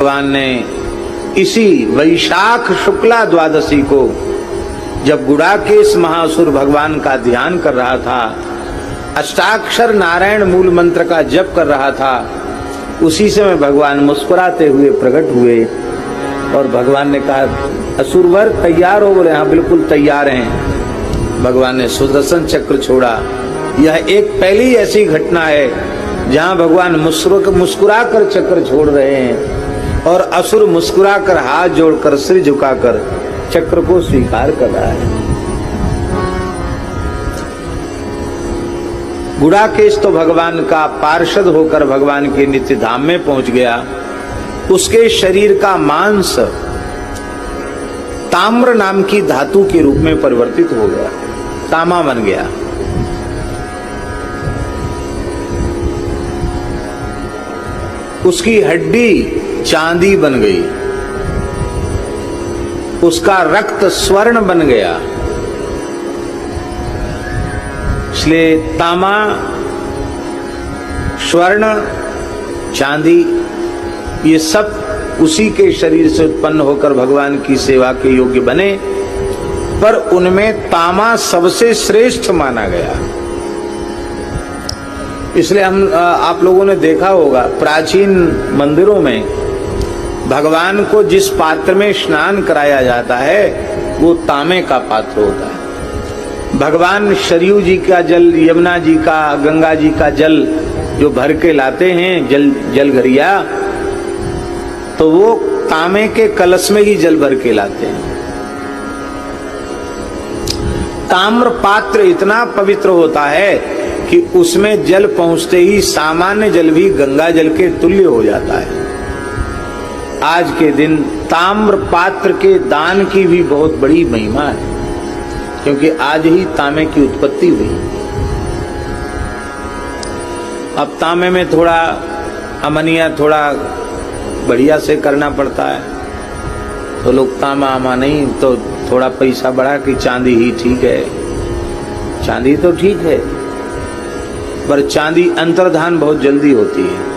भगवान ने इसी वैशाख शुक्ला द्वादशी को जब गुड़ाकेश महासुर भगवान का ध्यान कर रहा था, अष्टाक्षर नारायण मूल मंत्र का जप कर रहा था, उसी समय भगवान मुस्कुराते हुए प्रकट हुए और भगवान ने कहा, असुरवर तैयार हो? बोले हाँ बिल्कुल तैयार हैं। भगवान ने सुदर्शन चक्र छोड़ा। यह एक पहली ऐसी घटना है जहां भगवान मुस्कुरा कर चक्र छोड़ रहे हैं और असुर मुस्कुरा कर हाथ जोड़कर सिर झुकाकर चक्र को स्वीकार कर रहा है। गुड़ाकेश तो भगवान का पार्षद होकर भगवान के नित्य धाम में पहुंच गया। उसके शरीर का मांस ताम्र नाम की धातु के रूप में परिवर्तित हो गया, तामा बन गया। उसकी हड्डी चांदी बन गई, उसका रक्त स्वर्ण बन गया। इसलिए तामा, स्वर्ण, चांदी ये सब उसी के शरीर से उत्पन्न होकर भगवान की सेवा के योग्य बने, पर उनमें तामा सबसे श्रेष्ठ माना गया। इसलिए आप लोगों ने देखा होगा प्राचीन मंदिरों में भगवान को जिस पात्र में स्नान कराया जाता है वो तांबे का पात्र होता है। भगवान सरयू जी का जल, यमुना जी का, गंगा जी का जल जो भर के लाते हैं जल घरिया, तो वो तांबे के कलश में ही जल भर के लाते हैं। ताम्र पात्र इतना पवित्र होता है कि उसमें जल पहुंचते ही सामान्य जल भी गंगा जल के तुल्य हो जाता है। आज के दिन ताम्र पात्र के दान की भी बहुत बड़ी महिमा है, क्योंकि आज ही तांबे की उत्पत्ति हुई। अब तांबे में थोड़ा अमनिया थोड़ा बढ़िया से करना पड़ता है, तो लोग तांबा आमा नहीं तो थोड़ा पैसा बढ़ा कि चांदी ही ठीक है। चांदी तो ठीक है, पर चांदी अंतर्धान बहुत जल्दी होती है।